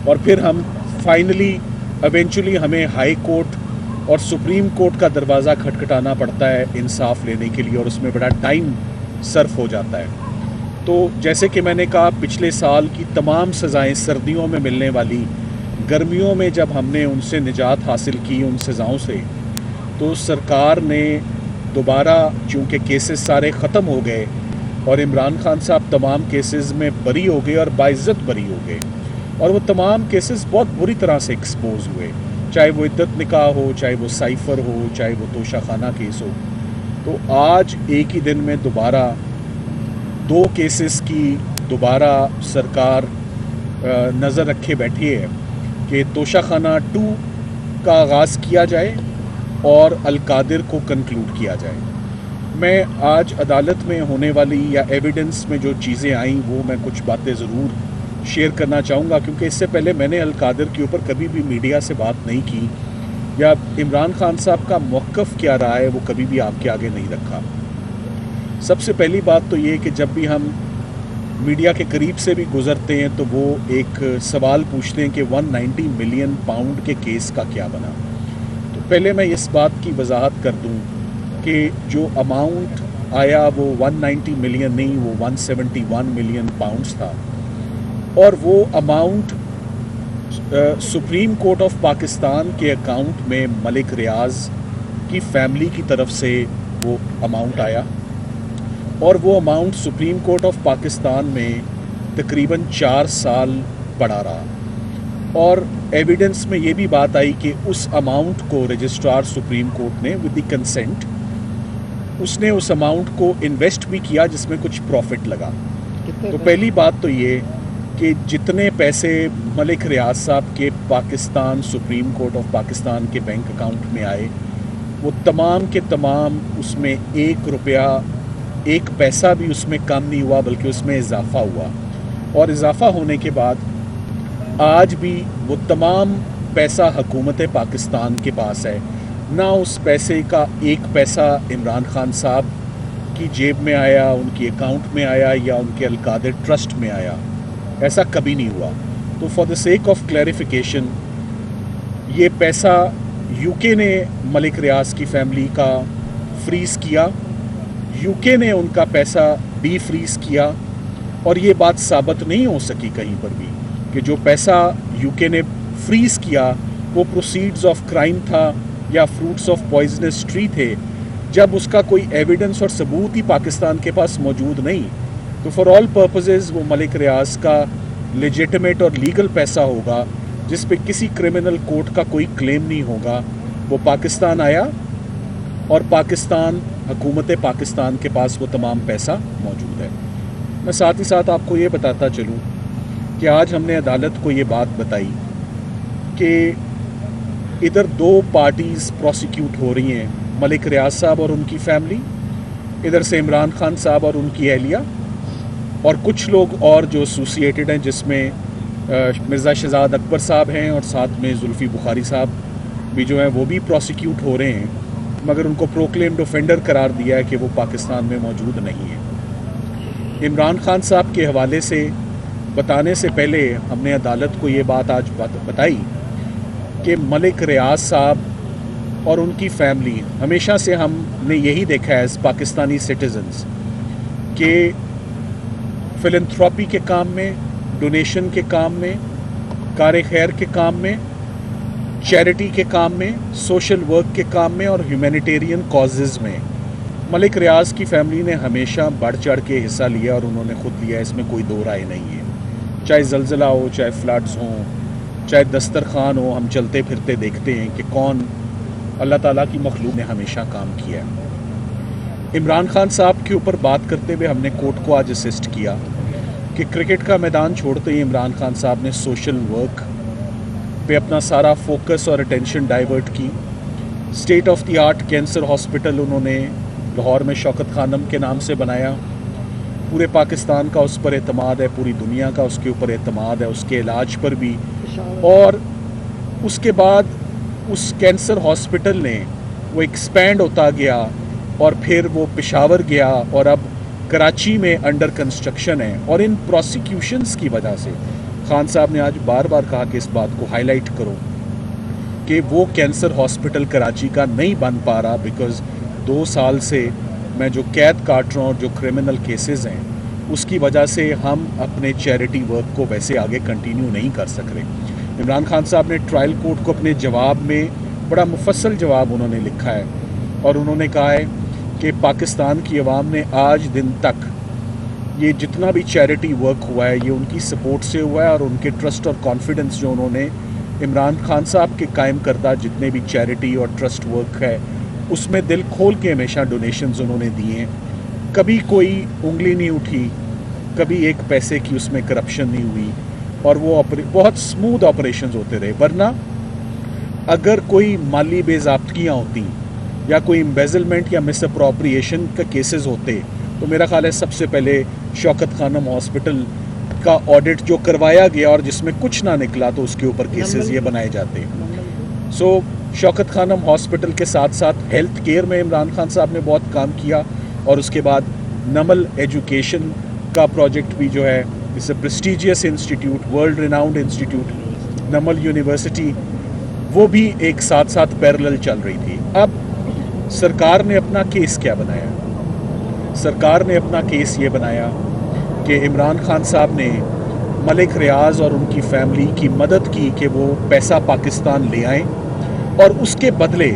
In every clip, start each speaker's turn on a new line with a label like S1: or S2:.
S1: اور پھر ہم فائنلی ایونچولی ہمیں ہائی کورٹ اور سپریم کورٹ کا دروازہ کھٹکھٹانا پڑتا ہے انصاف لینے کے لیے، اور اس میں بڑا ٹائم صرف ہو جاتا ہے۔ تو جیسے کہ میں نے کہا، پچھلے سال کی تمام سزائیں سردیوں میں ملنے والی، گرمیوں میں جب ہم نے ان سے نجات حاصل کی ان سزاؤں سے، تو سرکار نے دوبارہ چونکہ کیسز سارے ختم ہو گئے اور عمران خان صاحب تمام کیسز میں بری ہو گئے اور باعزت بری ہو گئے، اور وہ تمام کیسز بہت بری طرح سے ایکسپوز ہوئے، چاہے وہ عدت نکاح ہو، چاہے وہ سائفر ہو، چاہے وہ توشہ خانہ کیس ہو۔ تو آج ایک ہی دن میں دوبارہ 2 کیسز کی دوبارہ سرکار نظر رکھے بیٹھی ہے کہ توشہ خانہ 2 کا آغاز کیا جائے اور القادر کو کنکلوڈ کیا جائے۔ میں آج عدالت میں ہونے والی یا ایویڈنس میں جو چیزیں آئیں وہ میں کچھ باتیں ضرور شیئر کرنا چاہوں گا، کیونکہ اس سے پہلے میں نے القادر کے اوپر کبھی بھی میڈیا سے بات نہیں کی، یا عمران خان صاحب کا موقف کیا رہا ہے وہ کبھی بھی آپ کے آگے نہیں رکھا۔ سب سے پہلی بات تو یہ کہ جب بھی ہم میڈیا کے قریب سے بھی گزرتے ہیں تو وہ ایک سوال پوچھتے ہیں کہ 190 ملین پاؤنڈ کے کیس کا کیا بنا۔ تو پہلے میں اس بات کی وضاحت کر دوں کہ جو اماؤنٹ آیا وہ 190 ملین نہیں، وہ 171 ملین پاؤنڈز تھا، اور وہ amount supreme court of Pakistan کے اکاؤنٹ میں ملک ریاض کی فیملی کی طرف سے وہ اماؤنٹ آیا، اور وہ amount supreme court of Pakistan میں تقریباً 4 سال پڑا رہا، اور ایویڈنس میں یہ بھی بات آئی کہ اس اماؤنٹ کو رجسٹرار سپریم کورٹ نے ود دی کنسنٹ اس نے اس اماؤنٹ کو انویسٹ بھی کیا جس میں کچھ پروفٹ لگا۔ تو پہلی بات تو یہ کہ جتنے پیسے ملک ریاض صاحب کے Pakistan supreme court of Pakistan کے بینک اکاؤنٹ میں آئے، وہ تمام کے تمام اس میں 1 روپیہ 1 پیسہ بھی اس میں کم نہیں ہوا، بلکہ اس میں اضافہ ہوا، اور اضافہ ہونے کے بعد آج بھی وہ تمام پیسہ حکومت پاکستان کے پاس ہے، نہ اس پیسے کا 1 پیسہ عمران خان صاحب کی جیب میں آیا، ان کی اکاؤنٹ میں آیا، یا ان کے القادر ٹرسٹ میں آیا، ایسا کبھی نہیں ہوا۔ تو for the sake of clarification, یہ پیسہ یو کے نے ملک ریاض کی فیملی کا فریز کیا، یو کے نے ان کا پیسہ بھی فریز کیا، اور یہ بات ثابت نہیں ہو سکی کہیں پر بھی کہ جو پیسہ یو کے نے فریز کیا وہ پروسیڈز آف کرائم تھا یا فروٹس آف پوائزنس ٹری تھے، جب اس کا کوئی ایویڈنس اور ثبوت ہی پاکستان کے پاس موجود نہیں، تو فار آل پرپزز وہ ملک ریاض کا لیجیٹمیٹ اور لیگل پیسہ ہوگا جس پہ کسی کرمنل کورٹ کا کوئی کلیم نہیں ہوگا۔ وہ پاکستان آیا، اور پاکستان حکومت پاکستان کے پاس وہ تمام پیسہ موجود ہے۔ میں ساتھ ہی ساتھ آپ کو یہ بتاتا چلوں کہ آج ہم نے عدالت کو یہ بات بتائی کہ ادھر 2 پارٹیز پروسیکیوٹ ہو رہی ہیں، ملک ریاض صاحب اور ان کی فیملی، ادھر سے عمران خان صاحب اور ان کی اہلیہ، اور کچھ لوگ اور جو ایسوسیٹڈ ہیں، جس میں مرزا شہزاد اکبر صاحب ہیں، اور ساتھ میں زلفی بخاری صاحب بھی جو ہیں وہ بھی پروسیکیوٹ ہو رہے ہیں، مگر ان کو پروکلیمڈ اوفینڈر قرار دیا ہے کہ وہ پاکستان میں موجود نہیں ہیں۔ عمران خان صاحب کے حوالے سے بتانے سے پہلے ہم نے عدالت کو یہ بات آج بتائی کہ ملک ریاض صاحب اور ان کی فیملی، ہمیشہ سے ہم نے یہی دیکھا ہے ایز پاکستانی سٹیزنز کہ فلنتھراپی کے کام میں، ڈونیشن کے کام میں، کار خیر کے کام میں، چیریٹی کے کام میں، سوشل ورک کے کام میں، اور ہیومینیٹیرین کازز میں ملک ریاض کی فیملی نے ہمیشہ بڑھ چڑھ کے حصہ لیا، اور انہوں نے خود لیا، اس میں کوئی دو رائے نہیں ہے۔ چاہے زلزلہ ہو، چاہے فلڈز ہوں، چاہے دسترخوان ہو، ہم چلتے پھرتے دیکھتے ہیں کہ کون اللہ تعالیٰ کی مخلوق نے ہمیشہ کام کیا ہے۔ عمران خان صاحب کے اوپر بات کرتے ہوئے ہم نے کورٹ کو آج اسسٹ کیا کہ کرکٹ کا میدان چھوڑتے ہی عمران خان صاحب نے سوشل ورک پہ اپنا سارا فوکس اور اٹینشن ڈائیورٹ کی۔ State of the art cancer hospital انہوں نے لاہور میں شوکت خانم کے نام سے بنایا۔ پورے پاکستان کا اس پر اعتماد ہے، پوری دنیا کا اس کے اوپر اعتماد ہے، اس کے علاج پر بھی، اور اس کے بعد اس کینسر ہاسپٹل نے وہ ایکسپینڈ ہوتا گیا، اور پھر وہ پشاور گیا، اور اب کراچی میں انڈر کنسٹرکشن ہے۔ اور ان پروسیکیوشنز کی وجہ سے، खान साहब ने आज बार बार कहा कि इस बात को हाईलाइट करो कि वो कैंसर हॉस्पिटल कराची का नहीं बन पा रहा बिकॉज़ 2 साल से मैं जो कैद काट रहा हूँ, जो क्रिमिनल केसेस हैं, उसकी वजह से हम अपने चैरिटी वर्क को वैसे आगे कंटिन्यू नहीं कर सक रहे। इमरान खान साहब ने ट्रायल कोर्ट को अपने जवाब में बड़ा मुफस्सल जवाब उन्होंने लिखा है और उन्होंने कहा है कि पाकिस्तान की आवाम ने आज दिन तक ये जितना भी चैरिटी वर्क हुआ है ये उनकी सपोर्ट से हुआ है और उनके ट्रस्ट और कॉन्फिडेंस जो उन्होंने इमरान खान साहब के कायम करदा जितने भी चैरिटी और ट्रस्ट वर्क है उसमें दिल खोल के हमेशा डोनेशंस उन्होंने दिए हैं। कभी कोई उंगली नहीं उठी, कभी एक पैसे की उसमें करप्शन नहीं हुई और वो बहुत स्मूथ ऑपरेशंस होते रहे। वरना अगर कोई माली बेज़ाब्तगियाँ होती या कोई एम्बेजलमेंट या मिस अप्रोप्रिएशन का केसेस होते तो मेरा ख्याल है सबसे पहले शौकत खानम हॉस्पिटल का ऑडिट जो करवाया गया और जिसमें कुछ ना निकला तो उसके ऊपर केसेस ये बनाए जाते। सो शौकत खानम हॉस्पिटल के साथ साथ हेल्थ केयर में इमरान खान साहब ने बहुत काम किया और उसके बाद नमल एजुकेशन का प्रोजेक्ट भी जो है, it's a prestigious institute, world renowned institute Namal university, वो भी एक साथ साथ पैरेलल चल रही थी। अब सरकार ने अपना केस क्या बनाया? सरकार ने अपना केस ये बनाया कि इमरान खान साहब ने मलिक रियाज और उनकी फैमिली की मदद की कि वो पैसा पाकिस्तान ले आएँ और उसके बदले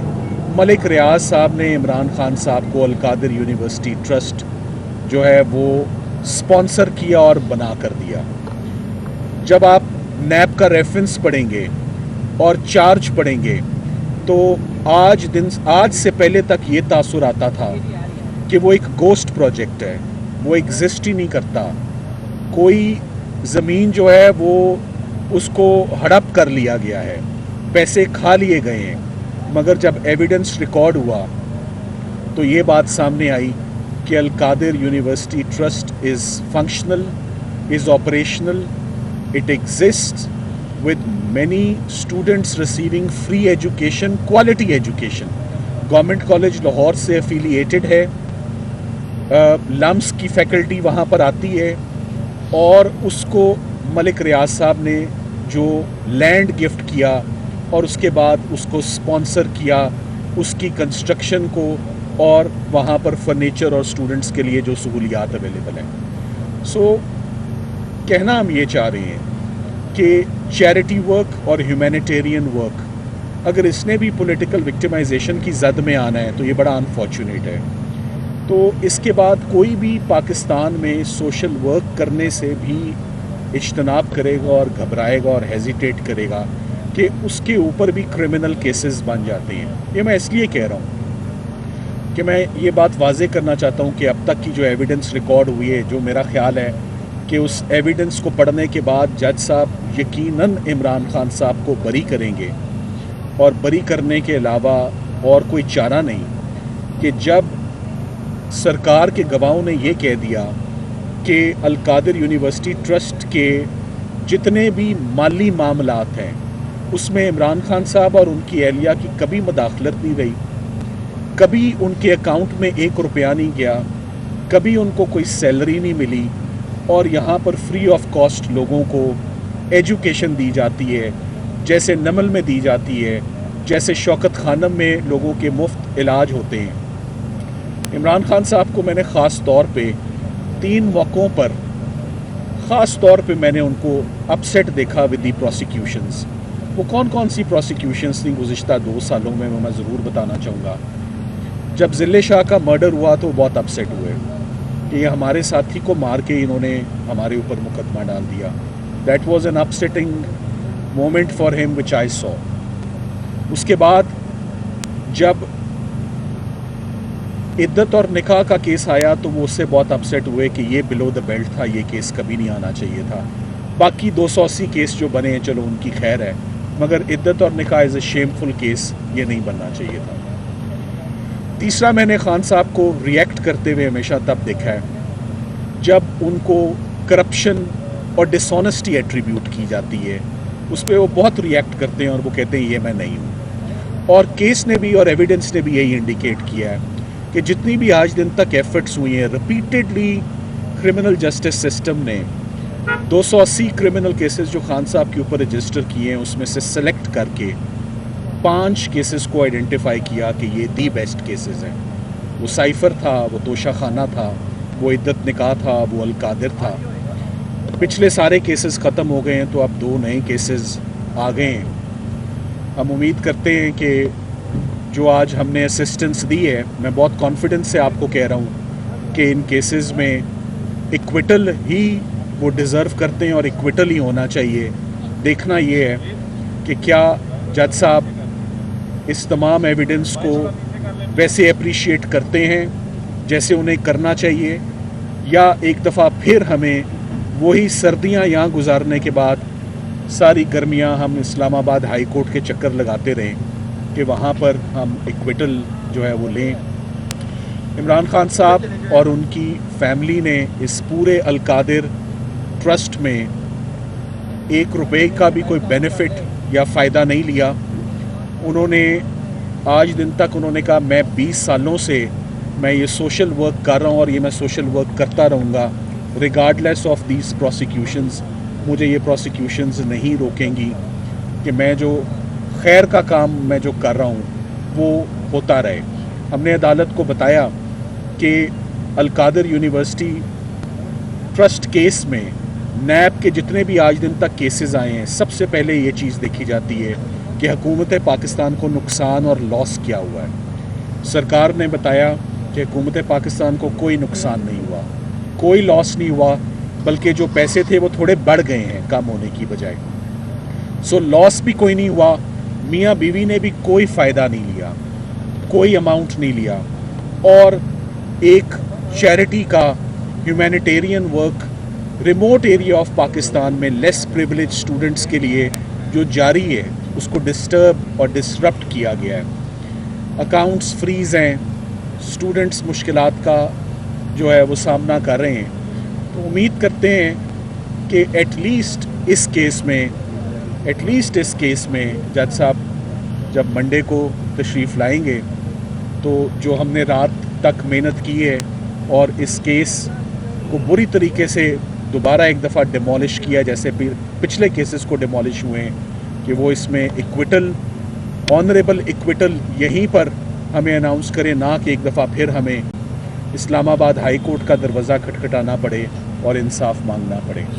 S1: मलिक रियाज साहब ने इमरान खान साहब को अल कादिर यूनिवर्सिटी ट्रस्ट जो है वो स्पॉन्सर किया और बना कर दिया। जब आप नैब का रेफरेंस पढ़ेंगे और चार्ज पढ़ेंगे तो आज से पहले तक ये तासुर आता था कि वो एक गोस्ट प्रोजेक्ट है, वो एग्जिस्ट ही नहीं करता। कोई ज़मीन जो है वो उसको हड़प कर लिया गया है, पैसे खा लिए गए हैं। मगर जब एविडेंस रिकॉर्ड हुआ तो ये बात सामने आई कि Al Qadir university trust is functional, is operational, it exist with many students receiving free education, quality education. Government college Lahore से एफिलिएटेड है, लम्स की फैकल्टी वहाँ पर आती है और उसको मलिक रियाज साहब ने जो लैंड गिफ्ट किया और उसके बाद उसको स्पॉन्सर किया, उसकी कंस्ट्रक्शन को, और वहाँ पर फर्नीचर और स्टूडेंट्स के लिए जो सहूलियात अवेलेबल हैं। सो कहना हम ये चाह रहे हैं कि चैरिटी वर्क और ह्यूमैनिटेरियन वर्क अगर इसने भी पॉलिटिकल विक्टिमाइजेशन की जद में आना है तो ये बड़ा अनफॉर्चुनेट है। तो इसके बाद कोई भी पाकिस्तान में सोशल वर्क करने से भी इज्तनाब करेगा और घबराएगा और हेजिटेट करेगा कि उसके ऊपर भी क्रिमिनल केसेस बन जाते हैं। ये मैं इसलिए कह रहा हूँ कि मैं ये बात वाज़े करना चाहता हूँ कि अब तक की जो एविडेंस रिकॉर्ड हुई है, जो मेरा ख्याल है कि उस एविडेंस को पढ़ने के बाद जज साहब यकीनन इमरान खान साहब को बरी करेंगे और बरी करने के अलावा और कोई चारा नहीं कि जब सरकार के गवाहों ने ये कह दिया कि अल कादिर यूनिवर्सिटी ट्रस्ट के जितने भी माली मामलात हैं उसमें इमरान खान साहब और उनकी एहलिया की कभी मदाखलत नहीं रही, कभी उनके अकाउंट में 1 रुपया नहीं गया, कभी उनको कोई सैलरी नहीं मिली और यहाँ पर फ्री ऑफ कॉस्ट लोगों को एजुकेशन दी जाती है, जैसे नमल में दी जाती है, जैसे शौकत खानम में लोगों के मुफ्त इलाज होते हैं। इमरान खान साहब को मैंने ख़ास तौर पे 3 मौक़ों पर ख़ास तौर पे मैंने उनको अपसेट देखा विद दी प्रोसिक्यूशंस। वो कौन कौन सी प्रोसिक्यूशंस थी गुज़िश्ता 2 सालों में मैं ज़रूर बताना चाहूँगा। जब ज़िले शाह का मर्डर हुआ तो बहुत अपसेट हुए कि ये हमारे साथी को मार के इन्होंने हमारे ऊपर मुकदमा डाल दिया। That was an upsetting moment for him which I saw. उसके बाद जब इद्दत और निकाह का केस आया तो वो उससे बहुत अपसेट हुए कि ये बिलो द बेल्ट था, ये केस कभी नहीं आना चाहिए था। बाकी 280 केस जो बने हैं चलो उनकी खैर है, मगर इद्दत और निकाह इज़ अ शेमफुल केस, ये नहीं बनना चाहिए था। तीसरा, मैंने खान साहब को रिएक्ट करते हुए हमेशा तब देखा है जब उनको करप्शन और डिसऑनेस्टी एट्रीब्यूट की जाती है, उस पर वो बहुत रिएक्ट करते हैं और वो कहते हैं ये मैं नहीं हूँ। और केस ने भी और एविडेंस ने भी यही इंडिकेट किया है कि जितनी भी आज दिन तक एफर्ट्स हुई हैं रिपीटेडली, क्रिमिनल जस्टिस सिस्टम ने 280 क्रिमिनल केसेस जो खान साहब के ऊपर रजिस्टर किए हैं उसमें से सेलेक्ट करके 5 केसेस को आइडेंटिफाई किया कि ये दी बेस्ट केसेस हैं। वो साइफ़र था, वो तोशा खाना था, वो इद्दत निकाह था, वो अलकादिर था। पिछले सारे केसेस ख़त्म हो गए हैं तो अब 2 नए केसेस आ गए हैं। हम उम्मीद करते हैं कि जो आज हमने असिस्टेंस दी है, मैं बहुत कॉन्फिडेंस से आपको कह रहा हूँ कि इन केसेस में इक्विटल ही वो डिज़र्व करते हैं और इक्विटल ही होना चाहिए। देखना ये है कि क्या जज साहब इस तमाम एविडेंस को वैसे अप्रिशिएट करते हैं जैसे उन्हें करना चाहिए, या एक दफ़ा फिर हमें वही सर्दियां यहाँ गुजारने के बाद सारी गर्मियाँ हम इस्लामाबाद हाई कोर्ट के चक्कर लगाते रहें कि वहाँ पर हम इक्विटल जो है वो लें। इमरान खान साहब और उनकी फैमिली ने इस पूरे अलकादिर ट्रस्ट में 1 रुपये का भी कोई बेनिफिट या फ़ायदा नहीं लिया। उन्होंने आज दिन तक उन्होंने कहा मैं 20 सालों से मैं ये सोशल वर्क कर रहा हूँ और ये मैं सोशल वर्क करता रहूँगा रिगार्डलेस ऑफ दीज प्रोसिक्यूशंस। मुझे ये प्रोसिक्यूशंस नहीं रोकेंगी कि मैं जो खैर का काम मैं जो कर रहा हूँ वो होता रहे। हमने अदालत को बताया कि अलकादिर यूनिवर्सिटी ट्रस्ट केस में नैब के जितने भी आज दिन तक केसेस आए हैं, सबसे पहले ये चीज़ देखी जाती है कि हुकूमत पाकिस्तान को नुकसान और लॉस क्या हुआ है। सरकार ने बताया कि हुकूमत पाकिस्तान को कोई नुकसान नहीं हुआ, कोई लॉस नहीं हुआ, बल्कि जो पैसे थे वो थोड़े बढ़ गए हैं कम होने की बजाय। सो लॉस भी कोई नहीं हुआ, मियाँ बीवी ने भी कोई फ़ायदा नहीं लिया, कोई अमाउंट नहीं लिया, और एक चैरिटी का humanitarian work remote area of Pakistan में लेस प्रिविलेज स्टूडेंट्स के लिए जो जारी है उसको डिस्टर्ब और डिसरप्ट किया गया है। अकाउंट्स फ्रीज़ हैं, स्टूडेंट्स मुश्किलात का जो है वो सामना कर रहे हैं। तो उम्मीद करते हैं कि एटलीस्ट इस केस में जज साहब जब मंडे को तशरीफ़ लाएंगे तो जो हमने रात तक मेहनत की है और इस केस को बुरी तरीके से दोबारा एक दफ़ा डिमोलिश किया जैसे पिछले केसेस को डिमोलिश हुए हैं, कि वो इसमें इक्विटल, ऑनरेबल इक्विटल यहीं पर हमें अनाउंस करें, ना कि एक दफ़ा फिर हमें इस्लामाबाद हाई कोर्ट का दरवाज़ा खटखटाना पड़े और इंसाफ मांगना पड़े।